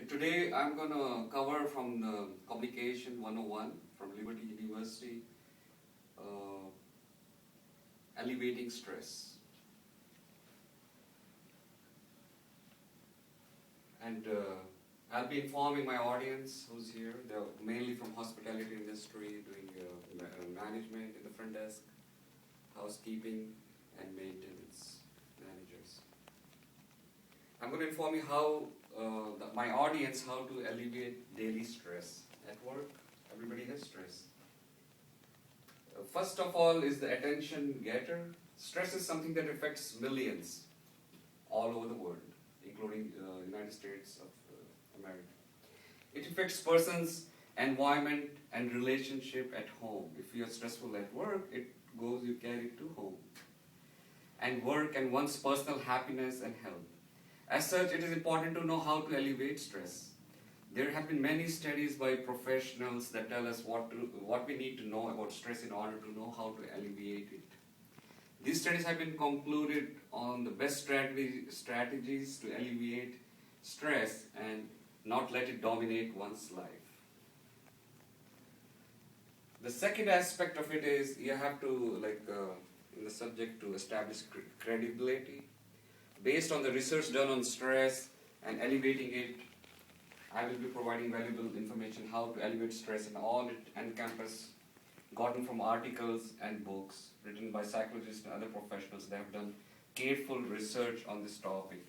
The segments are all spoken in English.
Today I'm going to cover from the Communication 101 from Liberty University, Alleviating Stress. And I'll be informing my audience who's here. They're mainly from hospitality industry, doing management in the front desk, housekeeping, and maintenance managers. I'm going to inform you how my audience how to alleviate daily stress at work. Everybody has stress. First of all is the attention getter. Stress is something that affects millions all over the world, including United States of America. It affects persons, environment, and relationship at home. If you are stressful at work, you carry it to home. And work and one's personal happiness and health. As such, it is important to know how to alleviate stress. There have been many studies by professionals that tell us what we need to know about stress in order to know how to alleviate it. These studies have been concluded on the best strategies to alleviate stress and not let it dominate one's life. The second aspect of it is you have to, in the subject, to establish credibility. Based on the research done on stress and alleviating it, I will be providing valuable information how to alleviate stress and all it encompasses, gotten from articles and books written by psychologists and other professionals that have done careful research on this topic.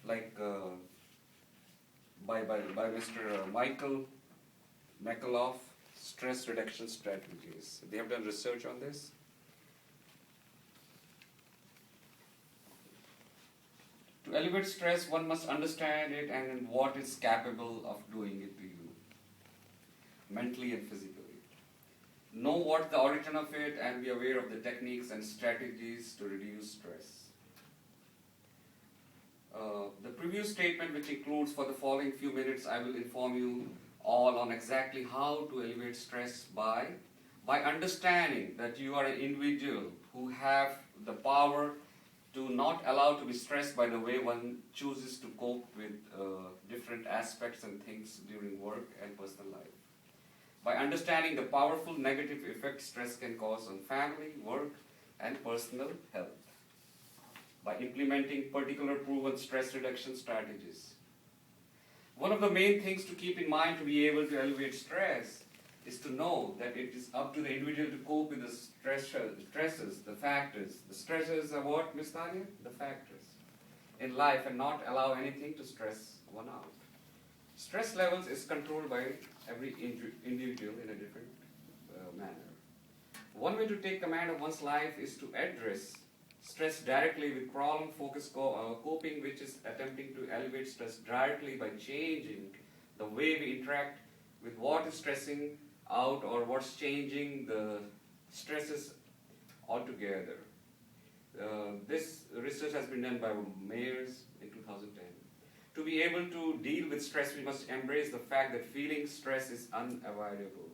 By Mr. Michael McAuliffe, Stress Reduction Strategies. They have done research on this. To alleviate stress, one must understand it and what is capable of doing it to you, mentally and physically. Know what the origin of it and be aware of the techniques and strategies to reduce stress. The previous statement, which includes for the following few minutes, I will inform you all on exactly how to alleviate stress by understanding that you are an individual who have the power to not allow to be stressed by the way one chooses to cope with different aspects and things during work and personal life. By understanding the powerful negative effects stress can cause on family, work, and personal health. By implementing particular proven stress reduction strategies. One of the main things to keep in mind to be able to alleviate stress is to know that it is up to the individual to cope with the stresses, the factors. The stresses are what, Ms. Nadia? The factors in life, and not allow anything to stress one out. Stress levels is controlled by every individual in a different manner. One way to take command of one's life is to address stress directly with problem-focused coping, which is attempting to alleviate stress directly by changing the way we interact with what is stressing out or what's changing the stresses altogether. This research has been done by Mayers in 2010. To be able to deal with stress, we must embrace the fact that feeling stress is unavoidable.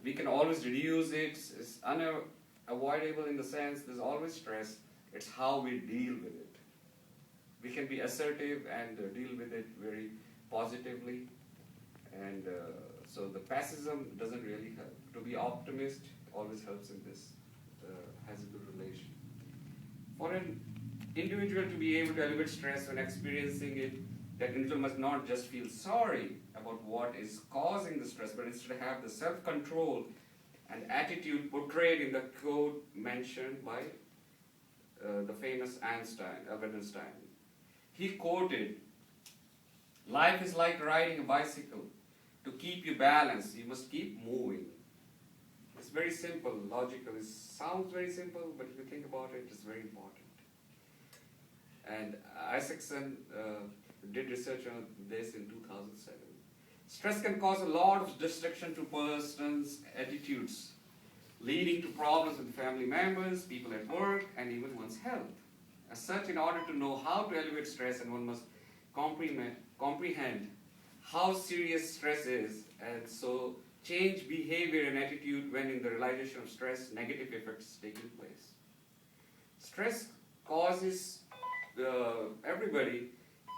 We can always reduce it. It's unavoidable in the sense there's always stress. It's how we deal with it. We can be assertive and deal with it very positively. And so the pessimism doesn't really help. To be optimist always helps in this, has a good relation. For an individual to be able to alleviate stress when experiencing it, that individual must not just feel sorry about what is causing the stress, but instead have the self-control and attitude portrayed in the quote mentioned by the famous Albert Einstein. He quoted, "Life is like riding a bicycle. To keep you balanced, you must keep moving." It's very simple, logical. It sounds very simple, but if you think about it, it's very important. And Isaacson did research on this in 2007. Stress can cause a lot of destruction to persons' attitudes, leading to problems with family members, people at work, and even one's health. As such, in order to know how to alleviate stress, and one must comprehend how serious stress is, and so change behavior and attitude when in the realization of stress, negative effects taking place. Stress causes everybody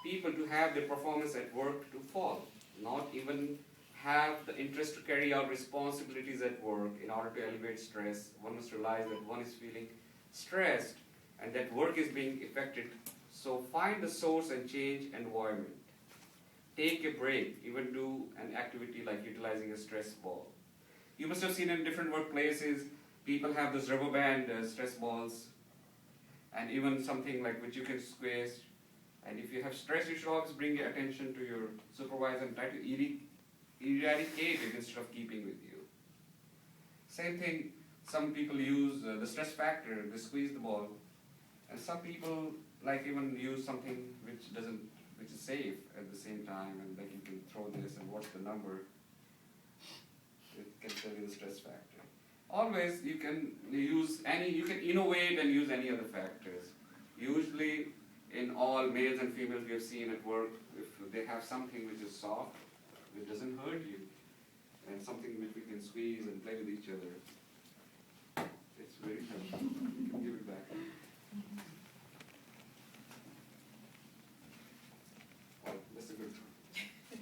people to have their performance at work to fall, not even have the interest to carry out responsibilities at work. In order to elevate stress, one must realize that one is feeling stressed and that work is being affected. So find the source and change environment. Take a break, even do an activity like utilizing a stress ball. You must have seen in different workplaces, people have those rubber band stress balls, and even something like which you can squeeze. And if you have stress, you should always bring your attention to your supervisor and try to eradicate it instead of keeping with you. Same thing, some people use the stress factor, they squeeze the ball. And some people like even use something which is safe at the same time, and like you can throw this and what's the number. It can tell you the stress factor. Always you can innovate and use any other factors. Usually in all males and females we have seen at work, if they have something which is soft, which doesn't hurt you, and something which we can squeeze and play with each other, it's very helpful. You can give it back. Well, that's a good one.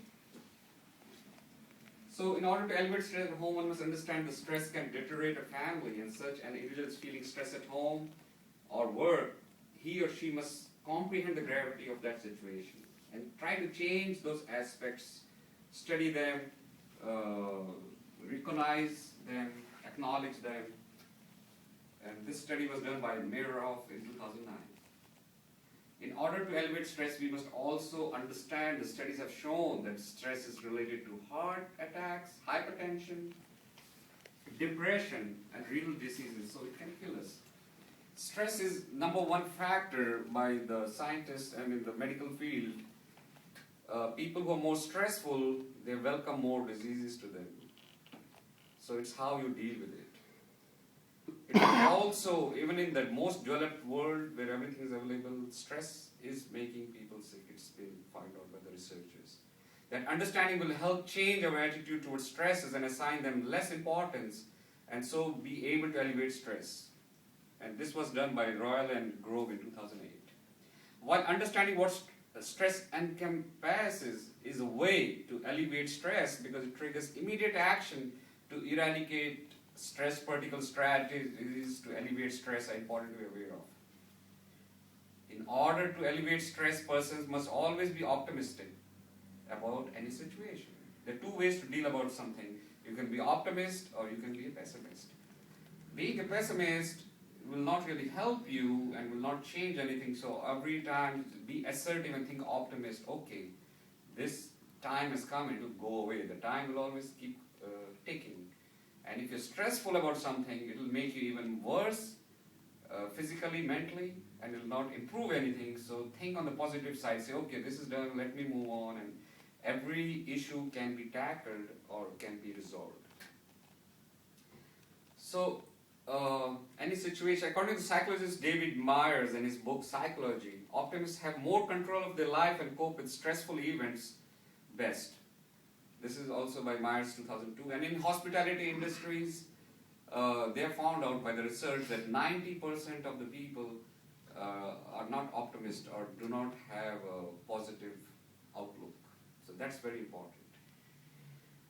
So in order to elevate stress at home, one must understand that stress can deteriorate a family, and such an individual is feeling stress at home or work, he or she must comprehend the gravity of that situation and try to change those aspects, study them, recognize them, acknowledge them. And this study was done by Mirov in 2009. In order to elevate stress, we must also understand, the studies have shown that stress is related to heart attacks, hypertension, depression, and renal diseases, so it can kill us. Stress is number one factor by the scientists and in the medical field. People who are more stressful, they welcome more diseases to them. So it's how you deal with it. It is also, even in the most developed world where everything is available, stress is making people sick. It's been found out by the researchers. That understanding will help change our attitude towards stresses and assign them less importance, and so be able to elevate stress. And this was done by Royal and Grove in 2008. While understanding what stress encompasses is a way to alleviate stress because it triggers immediate action to eradicate stress, particular strategies to alleviate stress are important to be aware of. In order to alleviate stress, persons must always be optimistic about any situation. There are two ways to deal about something. You can be optimist or you can be a pessimist. Being a pessimist will not really help you and will not change anything, so every time be assertive and think optimist. Okay, this time has come, it will go away. The time will always keep ticking. And if you're stressful about something, it will make you even worse physically, mentally, and it will not improve anything. So think on the positive side. Say, okay, this is done, let me move on, and every issue can be tackled or can be resolved. So, any situation, according to psychologist David Myers in his book Psychology, optimists have more control of their life and cope with stressful events best. This is also by Myers 2002. And in hospitality industries, they have found out by the research that 90% of the people are not optimist or do not have a positive outlook. So that's very important.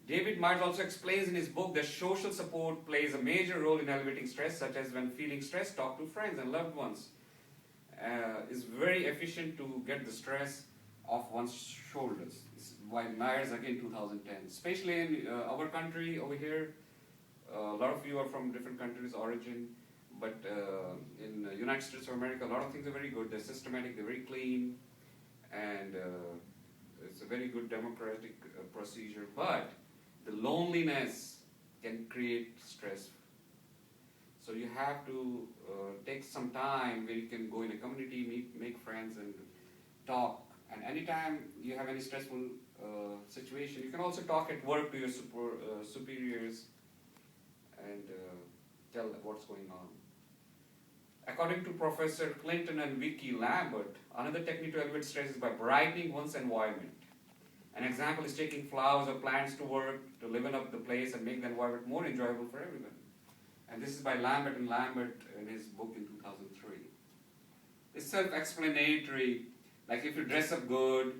David Myers also explains in his book that social support plays a major role in elevating stress, such as when feeling stressed, talk to friends and loved ones. Is very efficient to get the stress off one's shoulders. This is why Myers again 2010. Especially in our country over here, a lot of you are from different countries' origin, but in the United States of America, a lot of things are very good. They're systematic, they're very clean, and it's a very good democratic procedure. But the loneliness can create stress. So you have to take some time where you can go in a community, make friends and talk. And anytime you have any stressful situation, you can also talk at work to your superiors and tell what's going on. According to Professor Clinton and Vicky Lambert, another technique to elevate stress is by brightening one's environment. An example is taking flowers or plants to work to liven up the place and make the environment more enjoyable for everyone. And this is by Lambert in his book in 2003. It's self-explanatory. Like if you dress up good,